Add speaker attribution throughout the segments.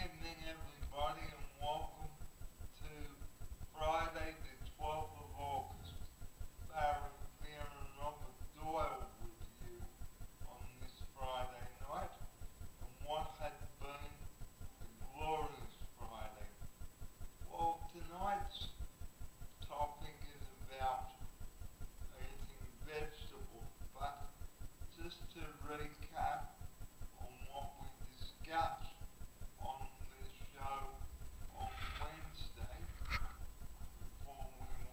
Speaker 1: evening, everybody, and welcome to Friday, the 12th of August. Barry Fear and Robert Doyle with you on this Friday night, and what had been a glorious Friday. Well, tonight's topic is about eating vegetables, but just to recap on what we discussed on the show on Wednesday, before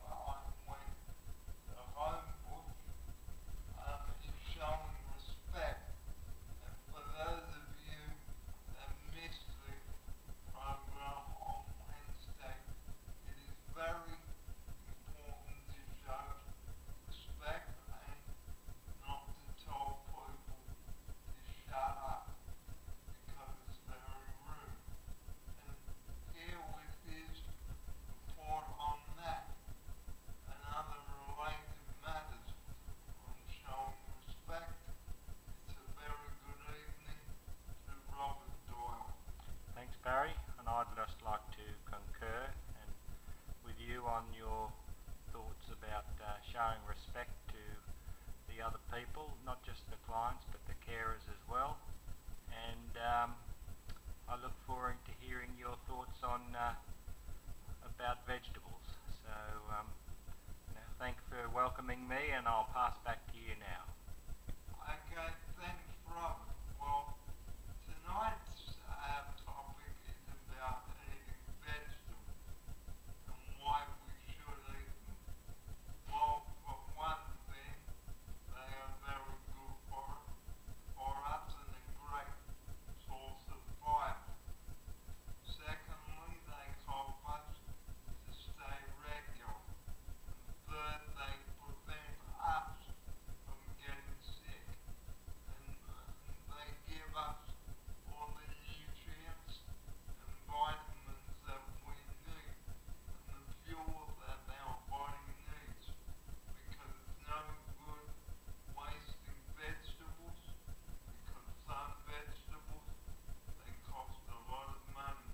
Speaker 1: I went to Homebush, is showing respect. And for those of you that missed the program on Wednesday, it is very important to show respect and not to tell people to shut up because it's very rude. And here with his report on that and other related matters on showing respect, it's a very good evening to Robert Doyle.
Speaker 2: Thanks, Barry, and I'd just like to concur and with you on your thoughts about showing respect to the other people, not just the clients but the carers as well. And I look forward to hearing your thoughts on about vegetables. So thanks for welcoming me, and I'll pass back to you now.
Speaker 1: Okay, thanks, Robert. Well, tonight's topic is about eating vegetables and why we should eat them. Well, for one thing, they are very good for us and a great source of fiber. Secondly, they help us to stay regular. And third, they prevent us from getting sick. And they give us all the nutrients and vitamins that we need and the fuel that our body needs. Because it's no good wasting vegetables, because some vegetables, they cost a lot of money.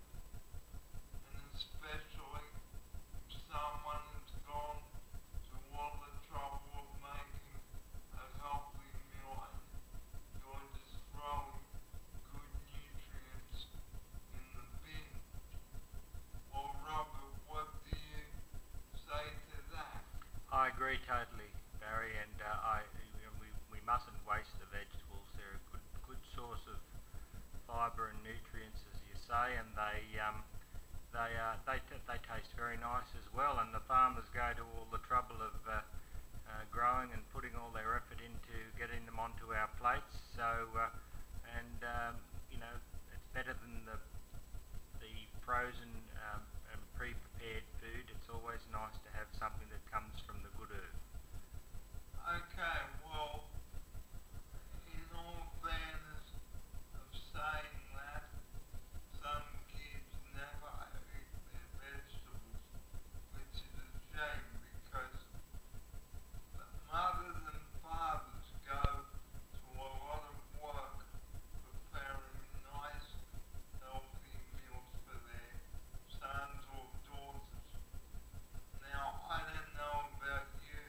Speaker 1: And especially if someone has gone to all the trouble of making a healthy meal and you're just throwing good nutrients in the bin. Well, Robert, what do you say to that?
Speaker 2: I agree totally, Barry, and we mustn't waste the vegetables. They're a good source of fibre and nutrients, as you say, and they taste very nice as well. And the farmers go to all the trouble of growing and putting all their effort into getting them onto our plates. So it's better than the frozen and pre-prepared food. It's always nice to have something that comes from the good earth.
Speaker 1: Okay, well, in all fairness of saying that, some kids never eat their vegetables, which is a shame because the mothers and fathers go to a lot of work preparing nice, healthy meals for their sons or daughters. Now, I don't know about you,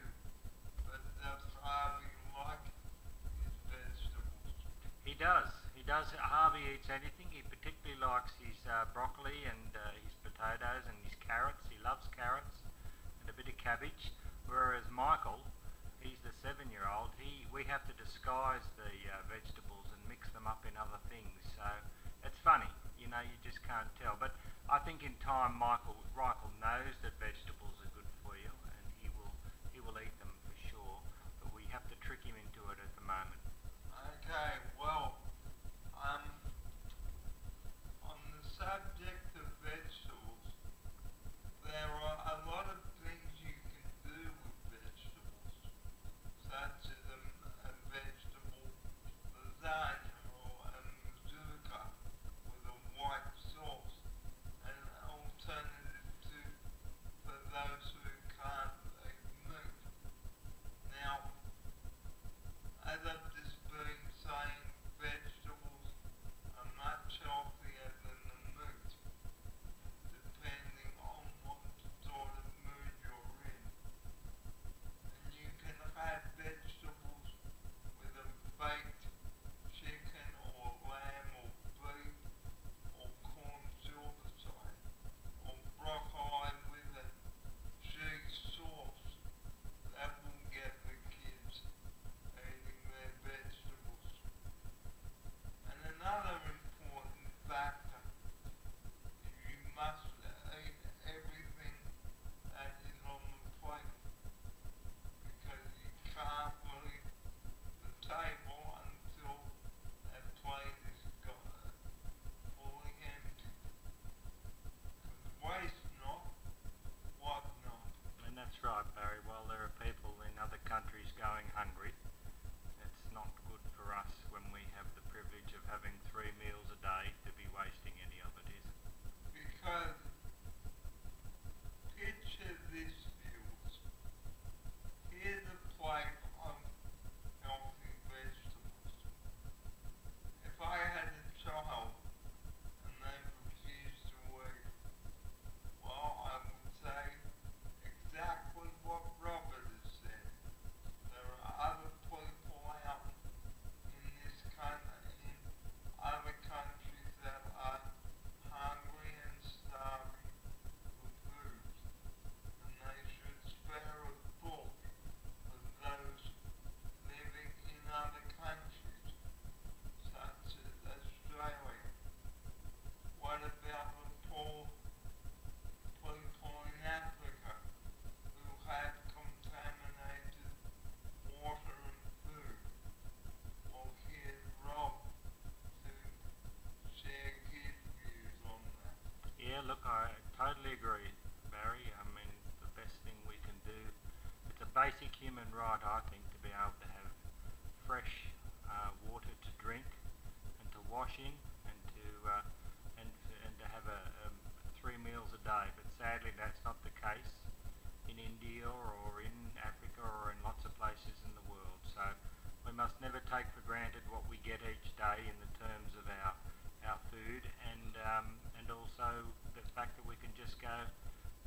Speaker 1: but does Harvey like his vegetables?
Speaker 2: He does. He does. Harvey eats anything. He particularly likes his broccoli and his potatoes and his carrots. He loves carrots and a bit of cabbage. Whereas Michael, he's the 7-year-old. We have to disguise the vegetables and mix them up in other things. So it's funny. You just can't tell. But I think in time, Michael knows that vegetables are good for you, and he will eat them for sure. But we have to trick him into it at the moment.
Speaker 1: Okay, well, on the subject of vegetables, there are a lot of things you can do with vegetables, such as a vegetable lasagna or a mazurka with a white sauce, and an alternative to for those who can't eat meat. Now, as I've just been saying
Speaker 2: look, I totally agree, Barry. I mean, the best thing we can do, it's a basic human right, I think, to be able to have fresh water to drink and to wash in and to have 3 meals a day. But sadly, that's not the case in India or in Africa or in lots of places in the world. So we must never take for granted what we get each day in the terms of our food, and also the fact that we can just go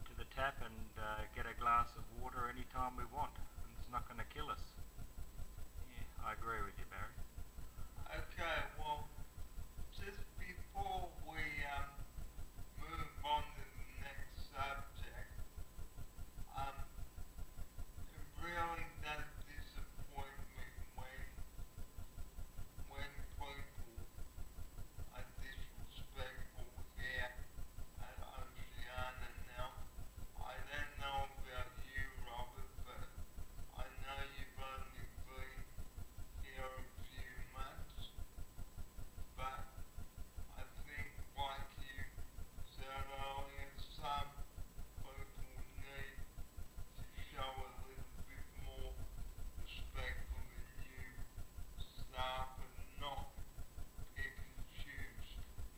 Speaker 2: to the tap and get a glass of water anytime we want, and it's not going to kill us. Yeah, I agree with you, Barry.
Speaker 1: Okay, well, just before we move on to the next subject, it really does disappoint me when people are disrespectful here at Oceana. Now, I don't know about you, Robert, but I know you've only been here a few months, but I think, like you said earlier, some people need to show a little bit more respect for the new staff and not pick and choose.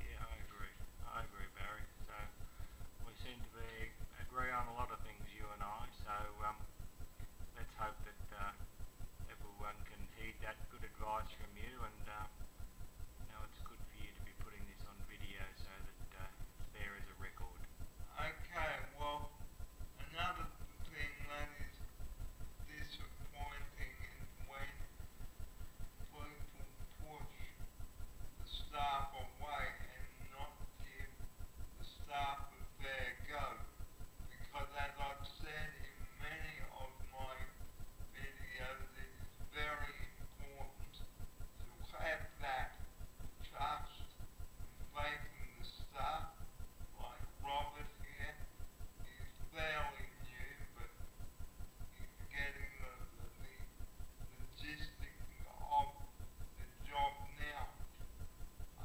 Speaker 2: Yeah, I agree, Barry. So we seem to agree on a lot of things, you and I. So let's hope that everyone can heed that good advice from you, and it's good for you to be putting this on video so that it's there as a record.
Speaker 1: Okay, well, another thing that is disappointing is when people push the staff away and not give the staff a fair go. Because as I've said in many of my videos, it is very important to have that trust and faith in the staff. Like Robert here, he's fairly new, but he's getting the logistics of the job now.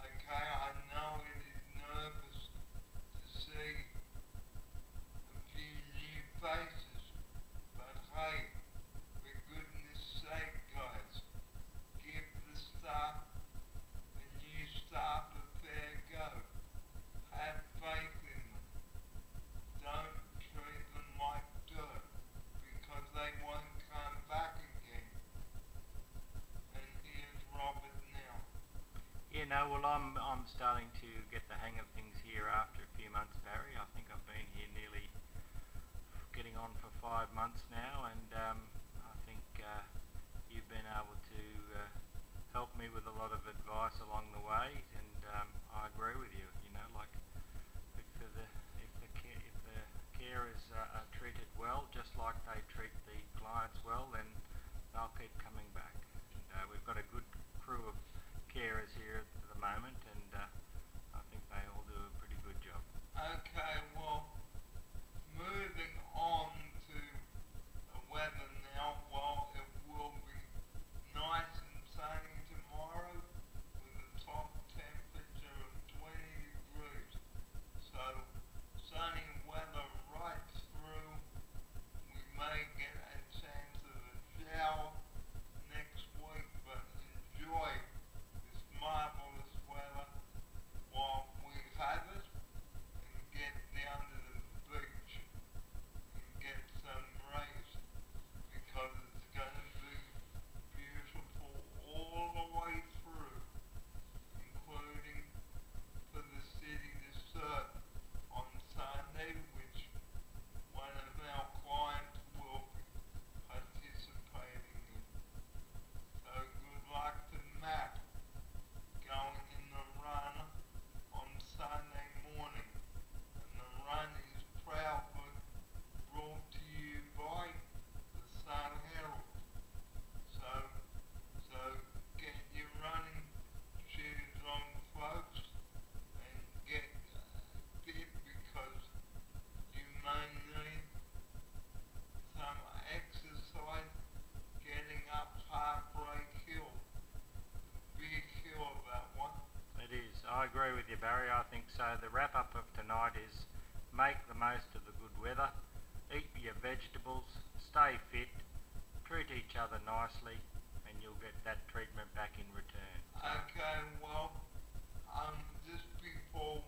Speaker 1: Okay, I know it is nervous to see a few new faces, but hey, for goodness sake, guys, give the staff, the new staff, a fair go. Have faith in them. Don't treat them like dirt, because they won't come back again. And here's Robert now.
Speaker 2: Yeah, no, well, I'm starting to get the hang of things here after a few months, Barry. I think I've been here nearly getting on for 5 months now, and I think you've been able to help me with a lot of advice along the way, and I agree with you. You know, like if the carers are treated well, just like they treat the clients well, then they'll keep coming back. And we've got a good crew of carers here at the moment, and I think they all do a pretty good job.
Speaker 1: Okay, well, moving on to the weather now. Well, it will be nice and sunny tomorrow with a top temperature of 20 degrees. So, sunny weather right through. We may get a chance of a shower next week, but enjoy this marvelous weather while we have it, and get down to the beach and get some rays, because it's going to be beautiful all the way through, including for the city to surf on Sunday, which one of our clients will be participating in. So good luck to Matt going in the run on Sunday morning. And the run is proudly brought to you by the Sun Herald. So get your running shoes on, folks, and get fit, because you may need some exercise getting up Heartbreak Hill. Big hill, that one.
Speaker 2: It is. I agree with you, Barry. I think so. The wrap up of tonight is make the most of the good weather, eat your vegetables, stay fit, treat each other nicely, and you'll get that treatment back in return.
Speaker 1: Okay, well, just before